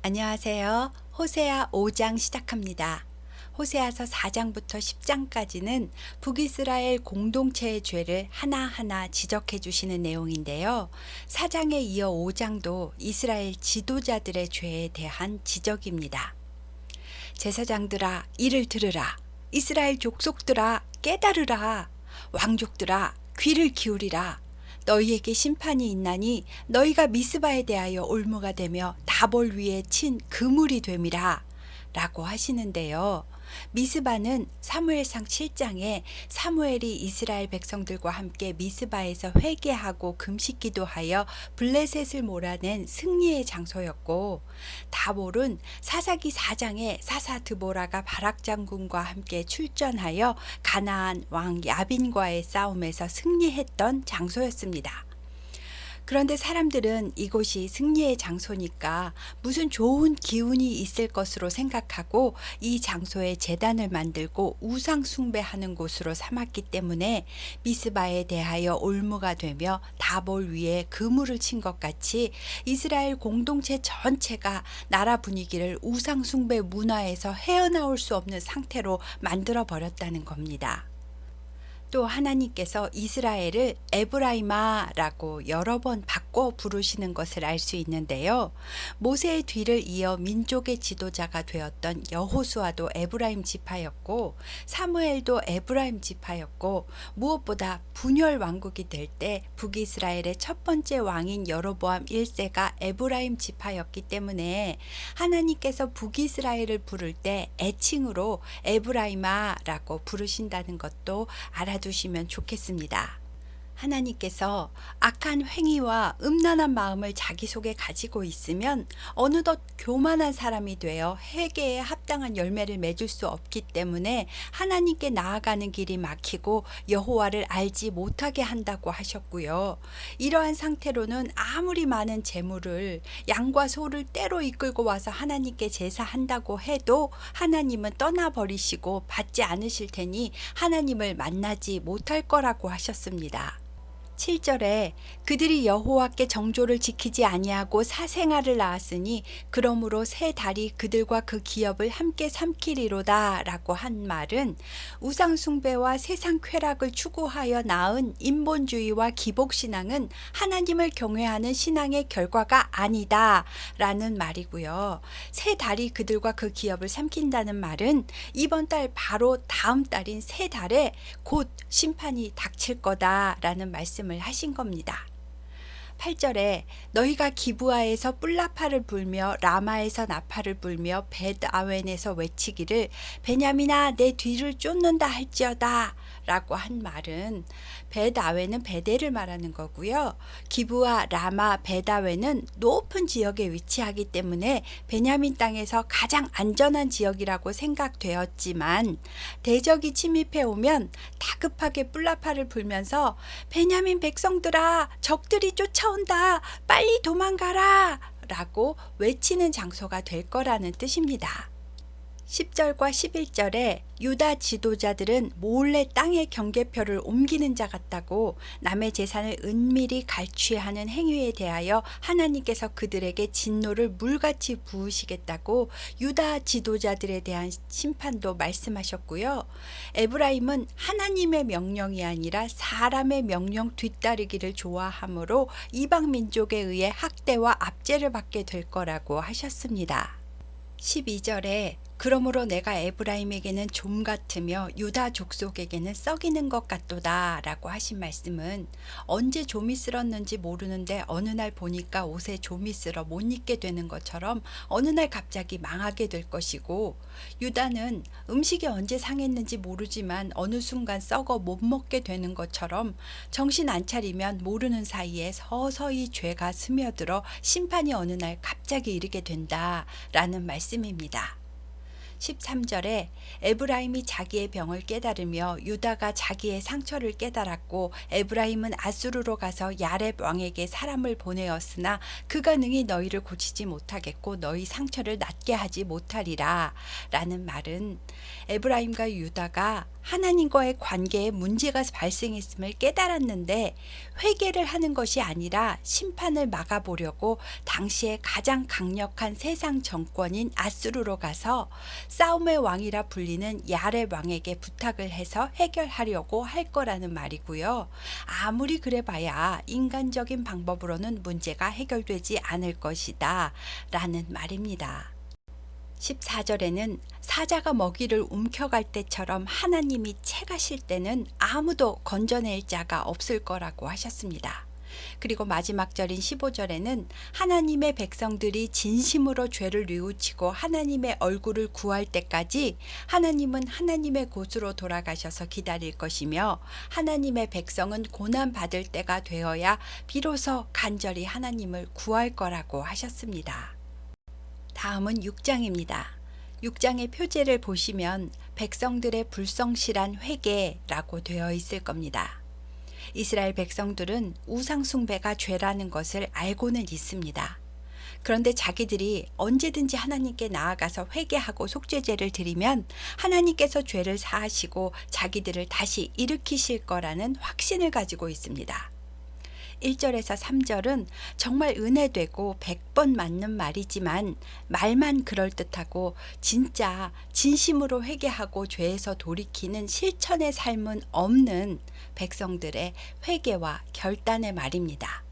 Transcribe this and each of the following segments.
안녕하세요. 호세아 5장 시작합니다. 호세아서 4장부터 10장까지는 북이스라엘 공동체의 죄를 하나하나 지적해 주시는 내용인데요. 4장에 이어 5장도 이스라엘 지도자들의 죄에 대한 지적입니다. 제사장들아, 이를 들으라. 이스라엘 족속들아, 깨달으라. 왕족들아, 귀를 기울이라. 너희에게 심판이 있나니 너희가 미스바에 대하여 올무가 되며 다볼 위에 친 그물이 됨이라 라고 하시는데요. 미스바는 사무엘상 7장에 사무엘이 이스라엘 백성들과 함께 미스바에서 회개하고 금식기도하여 블레셋을 몰아낸 승리의 장소였고, 다볼은 사사기 4장에 사사 드보라가 바락 장군과 함께 출전하여 가나안 왕 야빈과의 싸움에서 승리했던 장소였습니다. 그런데 사람들은 이곳이 승리의 장소니까 무슨 좋은 기운이 있을 것으로 생각하고 이 장소에 제단을 만들고 우상 숭배하는 곳으로 삼았기 때문에 미스바에 대하여 올무가 되며 다볼 위에 그물을 친 것 같이 이스라엘 공동체 전체가 나라 분위기를 우상 숭배 문화에서 헤어나올 수 없는 상태로 만들어 버렸다는 겁니다. 또 하나님께서 이스라엘을 에브라임아라고 여러 번 바꿔 부르시는 것을 알 수 있는데요. 모세의 뒤를 이어 민족의 지도자가 되었던 여호수아도 에브라임 지파였고, 사무엘도 에브라임 지파였고, 무엇보다 분열 왕국이 될 때 북이스라엘의 첫 번째 왕인 여로보암 1세가 에브라임 지파였기 때문에 하나님께서 북이스라엘을 부를 때 애칭으로 에브라임아라고 부르신다는 것도 알아두시면 좋겠습니다. 하나님께서 악한 행위와 음란한 마음을 자기 속에 가지고 있으면 어느덧 교만한 사람이 되어 회개에 합당한 열매를 맺을 수 없기 때문에 하나님께 나아가는 길이 막히고 여호와를 알지 못하게 한다고 하셨고요. 이러한 상태로는 아무리 많은 재물을 양과 소를 떼로 이끌고 와서 하나님께 제사한다고 해도 하나님은 떠나버리시고 받지 않으실 테니 하나님을 만나지 못할 거라고 하셨습니다. 7절에 그들이 여호와께 정조를 지키지 아니하고 사생아를 낳았으니 그러므로 새 달이 그들과 그 기업을 함께 삼키리로다 라고 한 말은 우상 숭배와 세상 쾌락을 추구하여 낳은 인본주의와 기복신앙은 하나님을 경외하는 신앙의 결과가 아니다 라는 말이고요. 새 달이 그들과 그 기업을 삼킨다는 말은 이번 달 바로 다음 달인 새 달에 곧 심판이 닥칠 거다라는 말씀을 하신 겁니다. 8절에 너희가 기브아에서 뿔나파를 불며 라마에서 나팔을 불며 벳아웬에서 외치기를 베냐민아 내 뒤를 쫓는다 할지어다 라고 한 말은 벳아웬은 베델을 말하는 거고요. 기브아, 라마, 벳아웬은 높은 지역에 위치하기 때문에 베냐민 땅에서 가장 안전한 지역이라고 생각되었지만 대적이 침입해 오면 다급하게 뿔나파를 불면서 베냐민 백성들아 적들이 쫓아온다 빨리 도망가라 라고 외치는 장소가 될 거라는 뜻입니다. 10절과 11절에 유다 지도자들은 몰래 땅의 경계표를 옮기는 자 같다고 남의 재산을 은밀히 갈취하는 행위에 대하여 하나님께서 그들에게 진노를 물같이 부으시겠다고 유다 지도자들에 대한 심판도 말씀하셨고요. 에브라임은 하나님의 명령이 아니라 사람의 명령 뒤따르기를 좋아하므로 이방 민족에 의해 학대와 압제를 받게 될 거라고 하셨습니다. 12절에 그러므로 내가 에브라임에게는 좀 같으며 유다 족속에게는 썩이는 것 같도다 라고 하신 말씀은 언제 좀이 쓸었는지 모르는데 어느 날 보니까 옷에 좀이 쓸어 못 입게 되는 것처럼 어느 날 갑자기 망하게 될 것이고, 유다는 음식이 언제 상했는지 모르지만 어느 순간 썩어 못 먹게 되는 것처럼 정신 안 차리면 모르는 사이에 서서히 죄가 스며들어 심판이 어느 날 갑자기 이르게 된다 라는 말씀입니다. 13절에 에브라임이 자기의 병을 깨달으며 유다가 자기의 상처를 깨달았고 에브라임은 아수르로 가서 야렙 왕에게 사람을 보내었으나 그가 능히 너희를 고치지 못하겠고 너희 상처를 낫게 하지 못하리라 라는 말은 에브라임과 유다가 하나님과의 관계에 문제가 발생했음을 깨달았는데 회개를 하는 것이 아니라 심판을 막아보려고 당시에 가장 강력한 세상 정권인 아수르로 가서 싸움의 왕이라 불리는 야렙 왕에게 부탁을 해서 해결하려고 할 거라는 말이고요. 아무리 그래봐야 인간적인 방법으로는 문제가 해결되지 않을 것이다 라는 말입니다. 14절에는 사자가 먹이를 움켜갈 때처럼 하나님이 채가실 때는 아무도 건져낼 자가 없을 거라고 하셨습니다. 그리고 마지막 절인 15절에는 하나님의 백성들이 진심으로 죄를 뉘우치고 하나님의 얼굴을 구할 때까지 하나님은 하나님의 곳으로 돌아가셔서 기다릴 것이며 하나님의 백성은 고난받을 때가 되어야 비로소 간절히 하나님을 구할 거라고 하셨습니다. 다음은 6장입니다. 6장의 표제를 보시면 백성들의 불성실한 회개라고 되어 있을 겁니다. 이스라엘 백성들은 우상숭배가 죄라는 것을 알고는 있습니다. 그런데 자기들이 언제든지 하나님께 나아가서 회개하고 속죄제를 드리면 하나님께서 죄를 사하시고 자기들을 다시 일으키실 거라는 확신을 가지고 있습니다. 1절에서 3절은 정말 은혜되고 100번 맞는 말이지만 말만 그럴듯하고 진짜 진심으로 회개하고 죄에서 돌이키는 실천의 삶은 없는 백성들의 회개와 결단의 말입니다.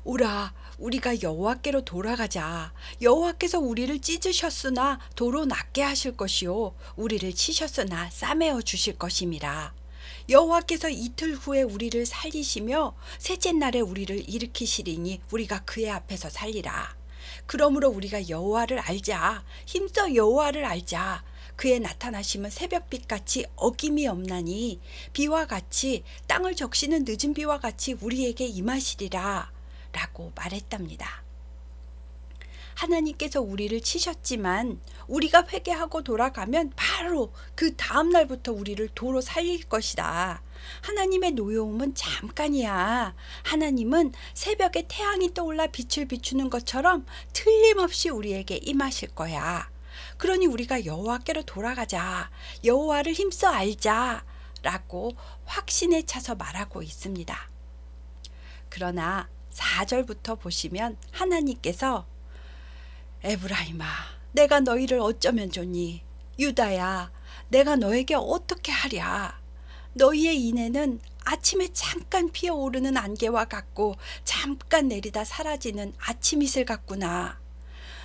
오라 우리가 여호와께로 돌아가자. 여호와께서 우리를 찢으셨으나 도로 낫게 하실 것이요 우리를 치셨으나 싸매어 주실 것임이라. 여호와께서 이틀 후에 우리를 살리시며 셋째 날에 우리를 일으키시리니 우리가 그의 앞에서 살리라. 그러므로 우리가 여호와를 알자. 힘써 여호와를 알자. 그의 나타나심은 새벽빛같이 어김이 없나니 비와 같이 땅을 적시는 늦은 비와 같이 우리에게 임하시리라 라고 말했답니다. 하나님께서 우리를 치셨지만 우리가 회개하고 돌아가면 바로 그 다음 날부터 우리를 도로 살릴 것이다. 하나님의 노여움은 잠깐이야. 하나님은 새벽에 태양이 떠올라 빛을 비추는 것처럼 틀림없이 우리에게 임하실 거야. 그러니 우리가 여호와께로 돌아가자. 여호와를 힘써 알자 라고 확신에 차서 말하고 있습니다. 그러나 4절부터 보시면 하나님께서 에브라임아, 내가 너희를 어쩌면 좋니? 유다야, 내가 너에게 어떻게 하랴? 너희의 인애는 아침에 잠깐 피어오르는 안개와 같고 잠깐 내리다 사라지는 아침 이슬 같구나.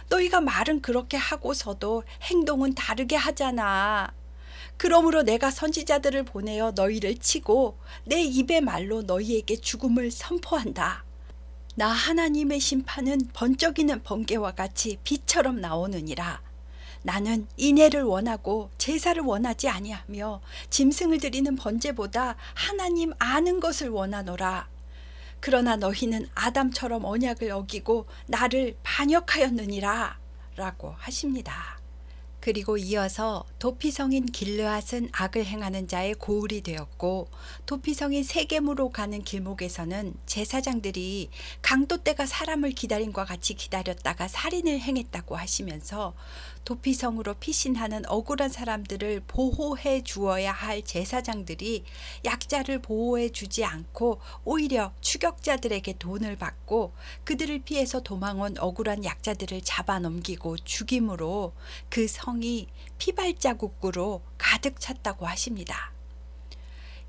너희가 말은 그렇게 하고서도 행동은 다르게 하잖아. 그러므로 내가 선지자들을 보내어 너희를 치고 내 입의 말로 너희에게 죽음을 선포한다. 나 하나님의 심판은 번쩍이는 번개와 같이 비처럼 나오느니라. 나는 인애를 원하고 제사를 원하지 아니하며 짐승을 드리는 번제보다 하나님 아는 것을 원하노라. 그러나 너희는 아담처럼 언약을 어기고 나를 반역하였느니라 라고 하십니다. 그리고 이어서 도피성인 길르앗은 악을 행하는 자의 고울이 되었고 도피성인 세겜으로 가는 길목에서는 제사장들이 강도떼가 사람을 기다림과 같이 기다렸다가 살인을 행했다고 하시면서 도피성으로 피신하는 억울한 사람들을 보호해 주어야 할 제사장들이 약자를 보호해 주지 않고 오히려 추격자들에게 돈을 받고 그들을 피해서 도망온 억울한 약자들을 잡아넘기고 죽임으로 그 성이 피발자국으로 가득 찼다고 하십니다.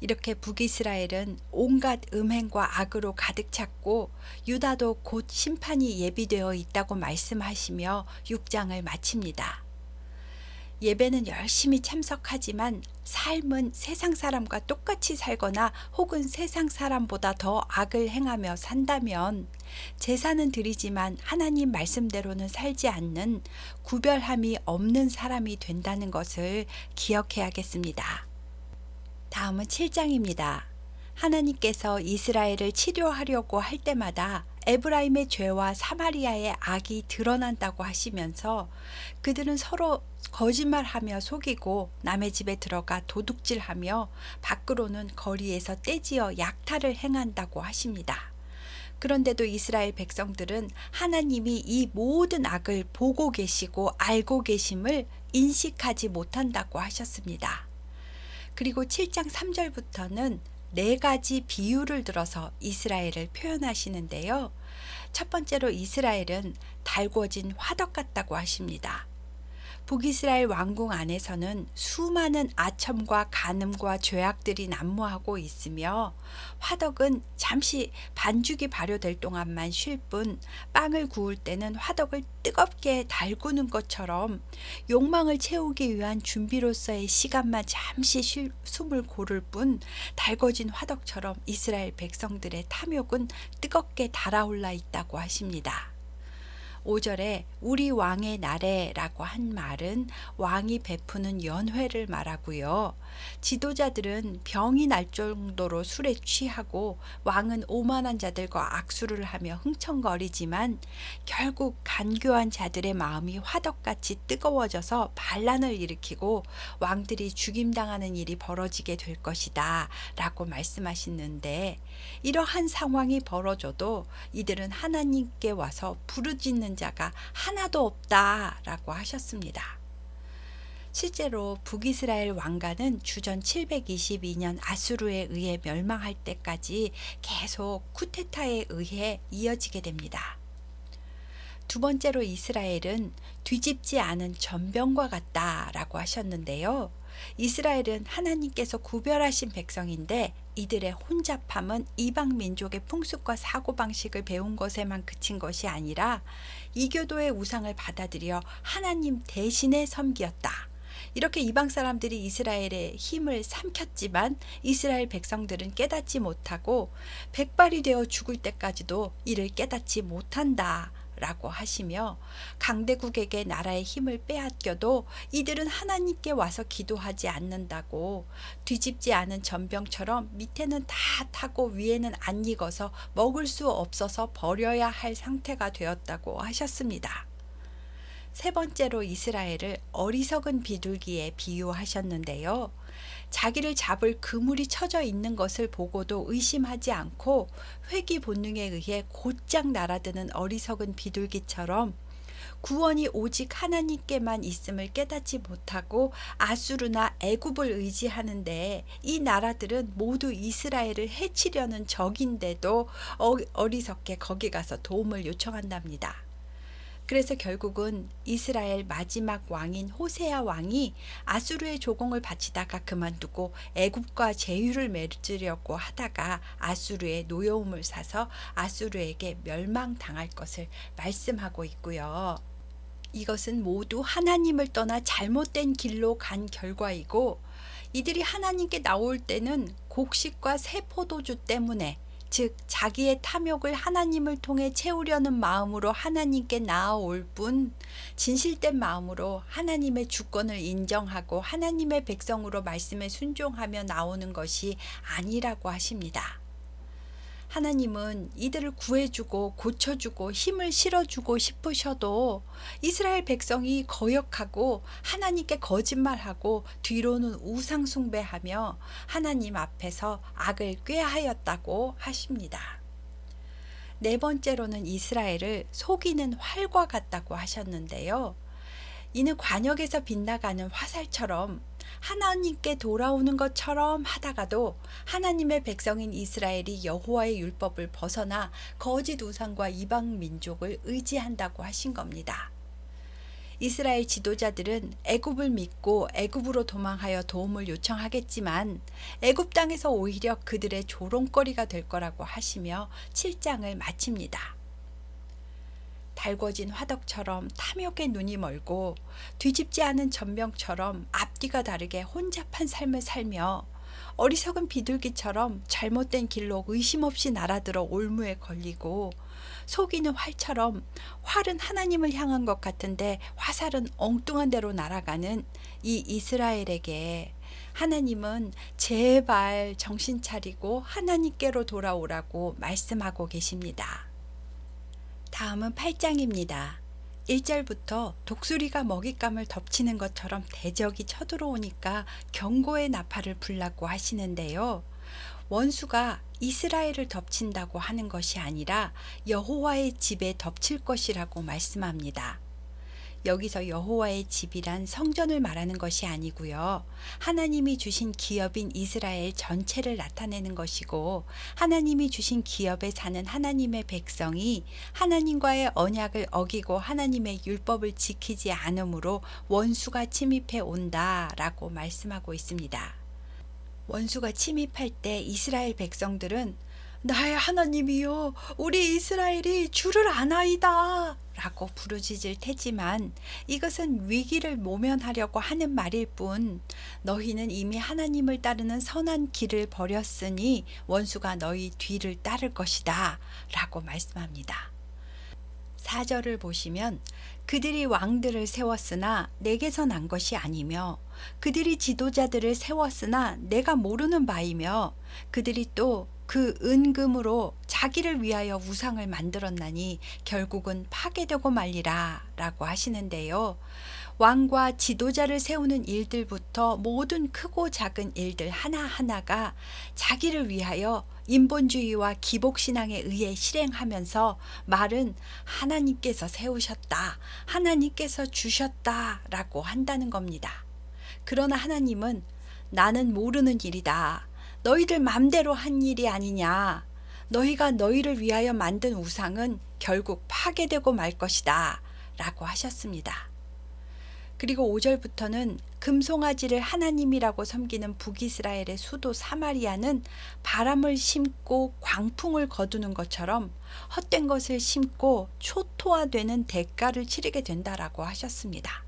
이렇게 북이스라엘은 온갖 음행과 악으로 가득 찼고 유다도 곧 심판이 예비되어 있다고 말씀하시며 6장을 마칩니다. 예배는 열심히 참석하지만 삶은 세상 사람과 똑같이 살거나 혹은 세상 사람보다 더 악을 행하며 산다면 제사는 드리지만 하나님 말씀대로는 살지 않는 구별함이 없는 사람이 된다는 것을 기억해야겠습니다. 다음은 7장입니다. 하나님께서 이스라엘을 치료하려고 할 때마다 에브라임의 죄와 사마리아의 악이 드러난다고 하시면서 그들은 서로 거짓말하며 속이고 남의 집에 들어가 도둑질하며 밖으로는 거리에서 떼지어 약탈을 행한다고 하십니다. 그런데도 이스라엘 백성들은 하나님이 이 모든 악을 보고 계시고 알고 계심을 인식하지 못한다고 하셨습니다. 그리고 7장 3절부터는 네 가지 비유를 들어서 이스라엘을 표현하시는데요. 첫 번째로 이스라엘은 달궈진 화덕 같다고 하십니다. 북이스라엘 왕궁 안에서는 수많은 아첨과 간음과 죄악들이 난무하고 있으며 화덕은 잠시 반죽이 발효될 동안만 쉴 뿐 빵을 구울 때는 화덕을 뜨겁게 달구는 것처럼 욕망을 채우기 위한 준비로서의 시간만 잠시 숨을 고를 뿐 달궈진 화덕처럼 이스라엘 백성들의 탐욕은 뜨겁게 달아올라 있다고 하십니다. 5절에 우리 왕의 날에라고 한 말은 왕이 베푸는 연회를 말하고요. 지도자들은 병이 날 정도로 술에 취하고 왕은 오만한 자들과 악수를 하며 흥청거리지만 결국 간교한 자들의 마음이 화덕같이 뜨거워져서 반란을 일으키고 왕들이 죽임당하는 일이 벌어지게 될 것이다 라고 말씀하시는데, 이러한 상황이 벌어져도 이들은 하나님께 와서 부르짖는 자가 하나도 없다라고 하셨습니다. 실제로 북이스라엘 왕가는 주전 722년 아수르에 의해 멸망할 때까지 계속 쿠데타에 의해 이어지게 됩니다. 두 번째로 이스라엘은 뒤집지 않은 전병과 같다라고 하셨는데요. 이스라엘은 하나님께서 구별하신 백성인데 이들의 혼잡함은 이방 민족의 풍습과 사고방식을 배운 것에만 그친 것이 아니라 이교도의 우상을 받아들여 하나님 대신에 섬기었다. 이렇게 이방 사람들이 이스라엘의 힘을 삼켰지만 이스라엘 백성들은 깨닫지 못하고 백발이 되어 죽을 때까지도 이를 깨닫지 못한다 라고 하시며, 강대국에게 나라의 힘을 빼앗겨도 이들은 하나님께 와서 기도하지 않는다고, 뒤집지 않은 전병처럼 밑에는 다 타고 위에는 안 익어서 먹을 수 없어서 버려야 할 상태가 되었다고 하셨습니다. 세 번째로 이스라엘을 어리석은 비둘기에 비유하셨는데요. 자기를 잡을 그물이 쳐져 있는 것을 보고도 의심하지 않고 회귀 본능에 의해 곧장 날아드는 어리석은 비둘기처럼 구원이 오직 하나님께만 있음을 깨닫지 못하고 아수르나 애굽을 의지하는데, 이 나라들은 모두 이스라엘을 해치려는 적인데도 어리석게 거기 가서 도움을 요청한답니다. 그래서 결국은 이스라엘 마지막 왕인 호세아 왕이 아수르의 조공을 바치다가 그만두고 애굽과 제휴를 맺으려고 하다가 아수르의 노여움을 사서 아수르에게 멸망당할 것을 말씀하고 있고요. 이것은 모두 하나님을 떠나 잘못된 길로 간 결과이고, 이들이 하나님께 나올 때는 곡식과 새 포도주 때문에, 즉 자기의 탐욕을 하나님을 통해 채우려는 마음으로 하나님께 나아올 뿐 진실된 마음으로 하나님의 주권을 인정하고 하나님의 백성으로 말씀에 순종하며 나오는 것이 아니라고 하십니다. 하나님은 이들을 구해주고 고쳐주고 힘을 실어주고 싶으셔도 이스라엘 백성이 거역하고 하나님께 거짓말하고 뒤로는 우상 숭배하며 하나님 앞에서 악을 꾀하였다고 하십니다. 네 번째로는 이스라엘을 속이는 활과 같다고 하셨는데요. 이는 관역에서 빗나가는 화살처럼 하나님께 돌아오는 것처럼 하다가도 하나님의 백성인 이스라엘이 여호와의 율법을 벗어나 거짓 우상과 이방 민족을 의지한다고 하신 겁니다. 이스라엘 지도자들은 애굽을 믿고 애굽으로 도망하여 도움을 요청하겠지만 애굽 땅에서 오히려 그들의 조롱거리가 될 거라고 하시며 7장을 마칩니다. 달궈진 화덕처럼 탐욕의 눈이 멀고 뒤집지 않은 전병처럼 앞뒤가 다르게 혼잡한 삶을 살며 어리석은 비둘기처럼 잘못된 길로 의심 없이 날아들어 올무에 걸리고 속이는 활처럼 활은 하나님을 향한 것 같은데 화살은 엉뚱한 데로 날아가는 이 이스라엘에게 하나님은 제발 정신 차리고 하나님께로 돌아오라고 말씀하고 계십니다. 다음은 8장입니다. 1절부터 독수리가 먹잇감을 덮치는 것처럼 대적이 쳐들어오니까 경고의 나팔을 불라고 하시는데요. 원수가 이스라엘을 덮친다고 하는 것이 아니라 여호와의 집에 덮칠 것이라고 말씀합니다. 여기서 여호와의 집이란 성전을 말하는 것이 아니고요. 하나님이 주신 기업인 이스라엘 전체를 나타내는 것이고, 하나님이 주신 기업에 사는 하나님의 백성이 하나님과의 언약을 어기고 하나님의 율법을 지키지 않으므로 원수가 침입해 온다라고 말씀하고 있습니다. 원수가 침입할 때 이스라엘 백성들은 나의 하나님이여, 우리 이스라엘이 주를 아나이다 라고 부르짖을 테지만, 이것은 위기를 모면하려고 하는 말일 뿐, 너희는 이미 하나님을 따르는 선한 길을 버렸으니 원수가 너희 뒤를 따를 것이다 라고 말씀합니다. 4절을 보시면 그들이 왕들을 세웠으나 내게서 난 것이 아니며, 그들이 지도자들을 세웠으나 내가 모르는 바이며, 그들이 또 그 은금으로 자기를 위하여 우상을 만들었나니 결국은 파괴되고 말리라 라고 하시는데요. 왕과 지도자를 세우는 일들부터 모든 크고 작은 일들 하나하나가 자기를 위하여 인본주의와 기복신앙에 의해 실행하면서 말은 하나님께서 세우셨다, 하나님께서 주셨다 라고 한다는 겁니다. 그러나 하나님은 나는 모르는 일이다, 너희들 맘대로 한 일이 아니냐, 너희가 너희를 위하여 만든 우상은 결국 파괴되고 말 것이다 라고 하셨습니다. 그리고 5절부터는 금송아지를 하나님이라고 섬기는 북이스라엘의 수도 사마리아는 바람을 심고 광풍을 거두는 것처럼 헛된 것을 심고 초토화되는 대가를 치르게 된다라고 하셨습니다.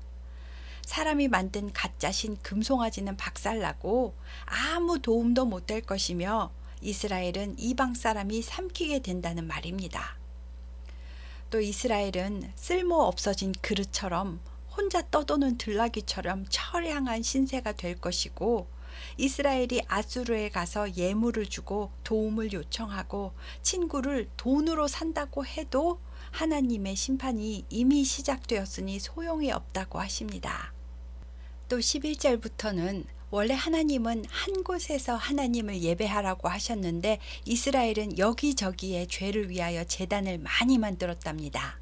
사람이 만든 가짜신 금송아지는 박살나고 아무 도움도 못 될 것이며, 이스라엘은 이방 사람이 삼키게 된다는 말입니다. 또 이스라엘은 쓸모 없어진 그릇처럼, 혼자 떠도는 들나귀처럼 처량한 신세가 될 것이고, 이스라엘이 아수르에 가서 예물을 주고 도움을 요청하고 친구를 돈으로 산다고 해도 하나님의 심판이 이미 시작되었으니 소용이 없다고 하십니다. 또 11절부터는 원래 하나님은 한 곳에서 하나님을 예배하라고 하셨는데, 이스라엘은 여기저기에 죄를 위하여 제단을 많이 만들었답니다.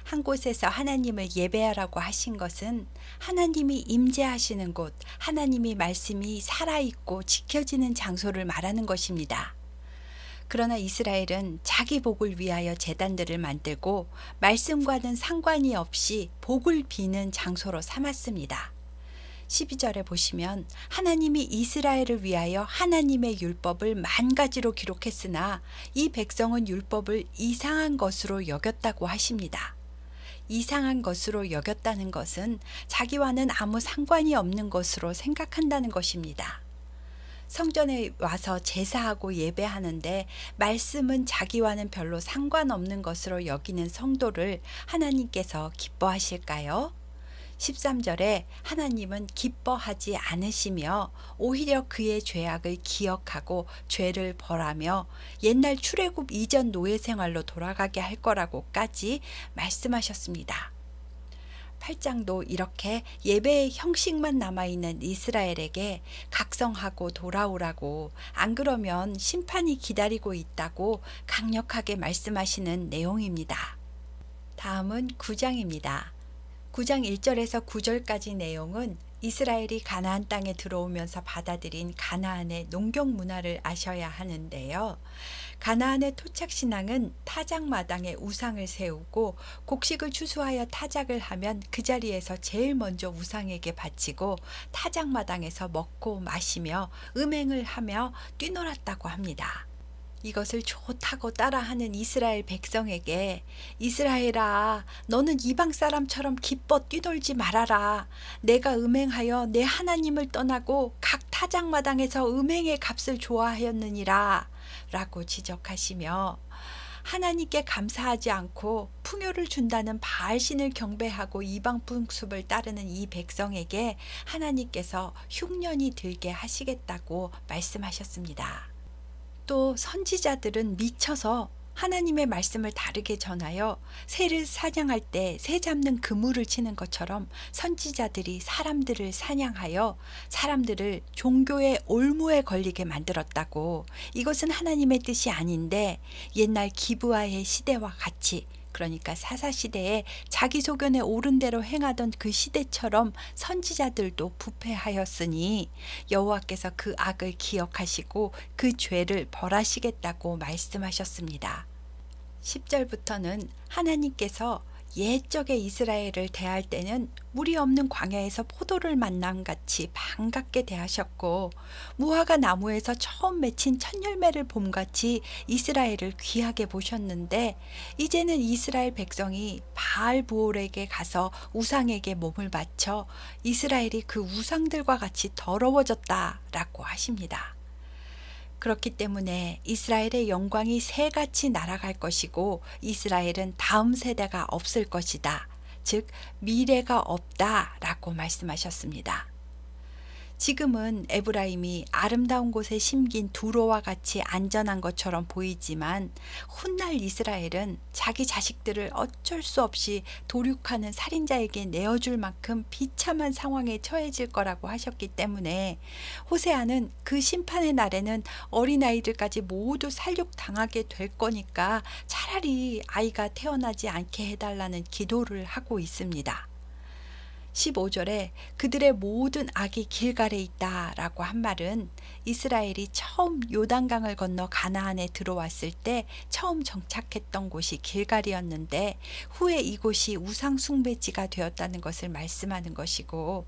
한 곳에서 하나님을 예배하라고 하신 것은 하나님이 임재하시는 곳, 하나님이 말씀이 살아있고 지켜지는 장소를 말하는 것입니다. 그러나 이스라엘은 자기 복을 위하여 제단들을 만들고 말씀과는 상관이 없이 복을 비는 장소로 삼았습니다. 12절에 보시면 하나님이 이스라엘을 위하여 하나님의 율법을 10,000가지로 기록했으나 이 백성은 율법을 이상한 것으로 여겼다고 하십니다. 이상한 것으로 여겼다는 것은 자기와는 아무 상관이 없는 것으로 생각한다는 것입니다. 성전에 와서 제사하고 예배하는데 말씀은 자기와는 별로 상관없는 것으로 여기는 성도를 하나님께서 기뻐하실까요? 13절에 하나님은 기뻐하지 않으시며 오히려 그의 죄악을 기억하고 죄를 벌하며 옛날 출애굽 이전 노예 생활로 돌아가게 할 거라고까지 말씀하셨습니다. 8장도 이렇게 예배의 형식만 남아있는 이스라엘에게 각성하고 돌아오라고, 안 그러면 심판이 기다리고 있다고 강력하게 말씀하시는 내용입니다. 다음은 9장입니다. 9장 1절에서 9절까지 내용은 이스라엘이 가나안 땅에 들어오면서 받아들인 가나안의 농경 문화를 아셔야 하는데요. 가나안의 토착 신앙은 타작마당에 우상을 세우고 곡식을 추수하여 타작을 하면 그 자리에서 제일 먼저 우상에게 바치고 타작마당에서 먹고 마시며 음행을 하며 뛰놀았다고 합니다. 이것을 좋다고 따라하는 이스라엘 백성에게 이스라엘아, 너는 이방 사람처럼 기뻐 뛰놀지 말아라. 내가 음행하여 내 하나님을 떠나고 각 타작마당에서 음행의 값을 좋아하였느니라 라고 지적하시며, 하나님께 감사하지 않고 풍요를 준다는 바알신을 경배하고 이방 풍습을 따르는 이 백성에게 하나님께서 흉년이 들게 하시겠다고 말씀하셨습니다. 또 선지자들은 미쳐서 하나님의 말씀을 다르게 전하여 새를 사냥할 때 새 잡는 그물을 치는 것처럼 선지자들이 사람들을 사냥하여 사람들을 종교의 올무에 걸리게 만들었다고, 이것은 하나님의 뜻이 아닌데 옛날 기브아의 시대와 같이, 그러니까 사사시대에 자기 소견에 옳은 대로 행하던 그 시대처럼 선지자들도 부패하였으니 여호와께서 그 악을 기억하시고 그 죄를 벌하시겠다고 말씀하셨습니다. 10절부터는 하나님께서 옛적의 이스라엘을 대할 때는 물이 없는 광야에서 포도를 만남 같이 반갑게 대하셨고, 무화과 나무에서 처음 맺힌 첫 열매를 봄같이 이스라엘을 귀하게 보셨는데, 이제는 이스라엘 백성이 바알브올에게 가서 우상에게 몸을 바쳐 이스라엘이 그 우상들과 같이 더러워졌다라고 하십니다. 그렇기 때문에 이스라엘의 영광이 새같이 날아갈 것이고 이스라엘은 다음 세대가 없을 것이다. 즉 미래가 없다라고 말씀하셨습니다. 지금은 에브라임이 아름다운 곳에 심긴 두로와 같이 안전한 것처럼 보이지만 훗날 이스라엘은 자기 자식들을 어쩔 수 없이 도륙하는 살인자에게 내어줄 만큼 비참한 상황에 처해질 거라고 하셨기 때문에 호세아는 그 심판의 날에는 어린아이들까지 모두 살육당하게 될 거니까 차라리 아이가 태어나지 않게 해달라는 기도를 하고 있습니다. 15절에 그들의 모든 악이 길갈에 있다라고 한 말은 이스라엘이 처음 요단강을 건너 가나안에 들어왔을 때 처음 정착했던 곳이 길갈이었는데 후에 이곳이 우상 숭배지가 되었다는 것을 말씀하는 것이고,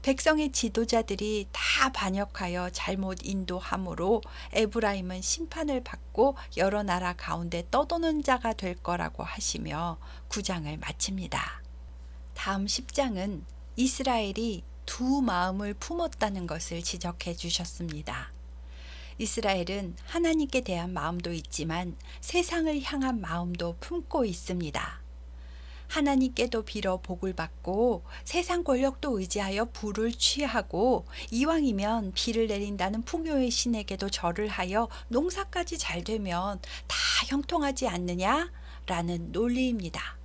백성의 지도자들이 다 반역하여 잘못 인도함으로 에브라임은 심판을 받고 여러 나라 가운데 떠도는 자가 될 거라고 하시며 9장을 마칩니다. 다음 10장은 이스라엘이 두 마음을 품었다는 것을 지적해 주셨습니다. 이스라엘은 하나님께 대한 마음도 있지만 세상을 향한 마음도 품고 있습니다. 하나님께도 빌어 복을 받고 세상 권력도 의지하여 부를 취하고 이왕이면 비를 내린다는 풍요의 신에게도 절을 하여 농사까지 잘 되면 다 형통하지 않느냐? 라는 논리입니다.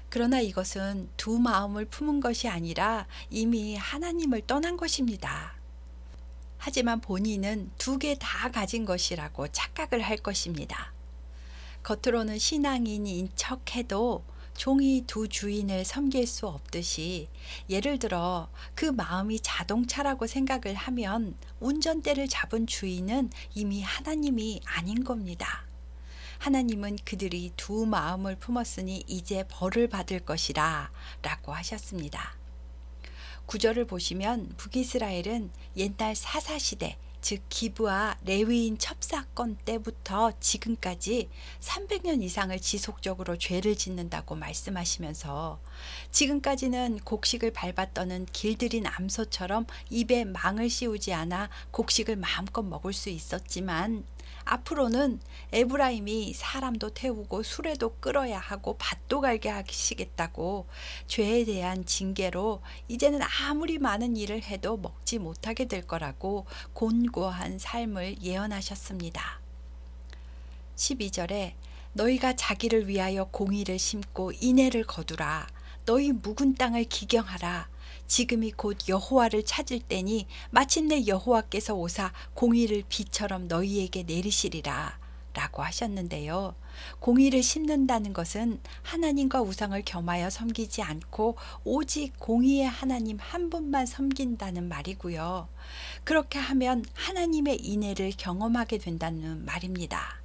그러나 이것은 두 마음을 품은 것이 아니라 이미 하나님을 떠난 것입니다. 하지만 본인은 두 개 다 가진 것이라고 착각을 할 것입니다. 겉으로는 신앙인인 척해도 종이 두 주인을 섬길 수 없듯이, 예를 들어 그 마음이 자동차라고 생각을 하면 운전대를 잡은 주인은 이미 하나님이 아닌 겁니다. 하나님은 그들이 두 마음을 품었으니 이제 벌을 받을 것이라 라고 하셨습니다. 9절을 보시면 북이스라엘은 옛날 사사시대, 즉 기브아 레위인 첩사건 때부터 지금까지 300년 이상을 지속적으로 죄를 짓는다고 말씀하시면서, 지금까지는 곡식을 밟아 떠는 길들인 암소처럼 입에 망을 씌우지 않아 곡식을 마음껏 먹을 수 있었지만 앞으로는 에브라임이 사람도 태우고 수레도 끌어야 하고 밭도 갈게 하시겠다고 죄에 대한 징계로 이제는 아무리 많은 일을 해도 먹지 못하게 될 거라고 곤고한 삶을 예언하셨습니다. 12절에 너희가 자기를 위하여 공의를 심고 인애를 거두라. 너희 묵은 땅을 기경하라. 지금이 곧 여호와를 찾을 때니 마침내 여호와께서 오사 공의를 비처럼 너희에게 내리시리라 라고 하셨는데요. 공의를 심는다는 것은 하나님과 우상을 겸하여 섬기지 않고 오직 공의의 하나님 한 분만 섬긴다는 말이고요. 그렇게 하면 하나님의 인애를 경험하게 된다는 말입니다.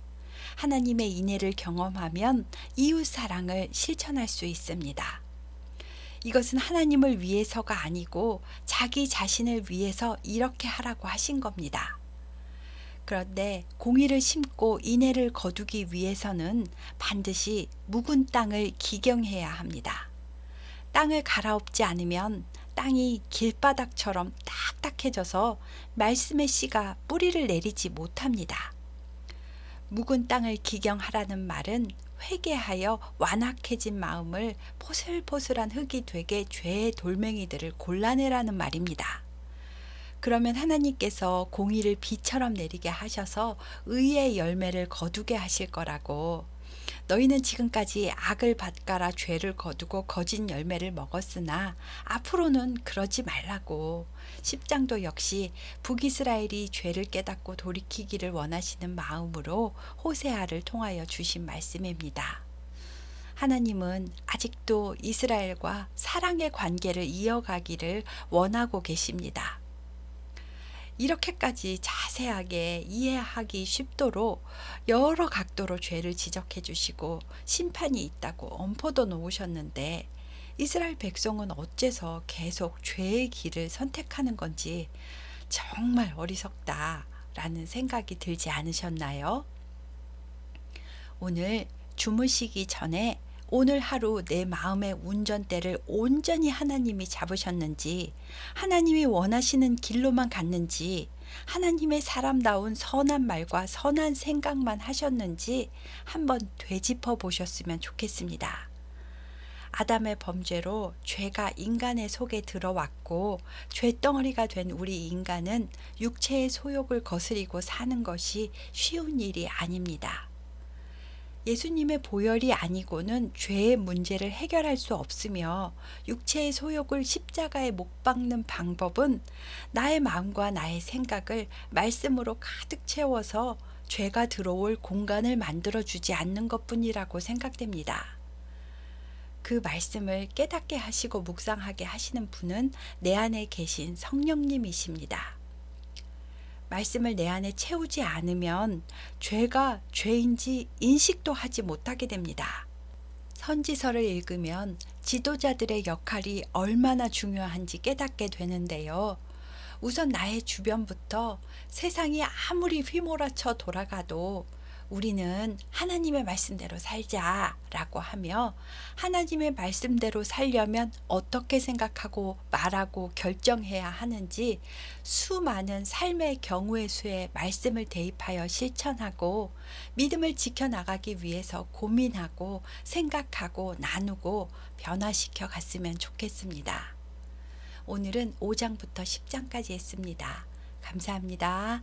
하나님의 인애를 경험하면 이웃 사랑을 실천할 수 있습니다. 이것은 하나님을 위해서가 아니고 자기 자신을 위해서 이렇게 하라고 하신 겁니다. 그런데 공의를 심고 인애를 거두기 위해서는 반드시 묵은 땅을 기경해야 합니다. 땅을 갈아엎지 않으면 땅이 길바닥처럼 딱딱해져서 말씀의 씨가 뿌리를 내리지 못합니다. 묵은 땅을 기경하라는 말은 회개하여 완악해진 마음을 포슬포슬한 흙이 되게 죄의 돌멩이들을 골라내라는 말입니다. 그러면 하나님께서 공의를 비처럼 내리게 하셔서 의의 열매를 거두게 하실 거라고. 너희는 지금까지 악을 밭가라 죄를 거두고 거짓 열매를 먹었으나 앞으로는 그러지 말라고. 10장도 역시 북이스라엘이 죄를 깨닫고 돌이키기를 원하시는 마음으로 호세아를 통하여 주신 말씀입니다. 하나님은 아직도 이스라엘과 사랑의 관계를 이어가기를 원하고 계십니다. 이렇게까지 자세하게 이해하기 쉽도록 여러 각도로 죄를 지적해 주시고 심판이 있다고 엄포도 놓으셨는데 이스라엘 백성은 어째서 계속 죄의 길을 선택하는 건지 정말 어리석다라는 생각이 들지 않으셨나요? 오늘 주무시기 전에 오늘 하루 내 마음의 운전대를 온전히 하나님이 잡으셨는지, 하나님이 원하시는 길로만 갔는지, 하나님의 사람다운 선한 말과 선한 생각만 하셨는지 한번 되짚어 보셨으면 좋겠습니다. 아담의 범죄로 죄가 인간의 속에 들어왔고 죄덩어리가 된 우리 인간은 육체의 소욕을 거스리고 사는 것이 쉬운 일이 아닙니다. 예수님의 보혈이 아니고는 죄의 문제를 해결할 수 없으며 육체의 소욕을 십자가에 못 박는 방법은 나의 마음과 나의 생각을 말씀으로 가득 채워서 죄가 들어올 공간을 만들어주지 않는 것뿐이라고 생각됩니다. 그 말씀을 깨닫게 하시고 묵상하게 하시는 분은 내 안에 계신 성령님이십니다. 말씀을 내 안에 채우지 않으면 죄가 죄인지 인식도 하지 못하게 됩니다. 선지서를 읽으면 지도자들의 역할이 얼마나 중요한지 깨닫게 되는데요. 우선 나의 주변부터 세상이 아무리 휘몰아쳐 돌아가도 우리는 하나님의 말씀대로 살자라고 하며 하나님의 말씀대로 살려면 어떻게 생각하고 말하고 결정해야 하는지 수많은 삶의 경우의 수에 말씀을 대입하여 실천하고 믿음을 지켜나가기 위해서 고민하고 생각하고 나누고 변화시켜 갔으면 좋겠습니다. 오늘은 5장부터 10장까지 했습니다. 감사합니다.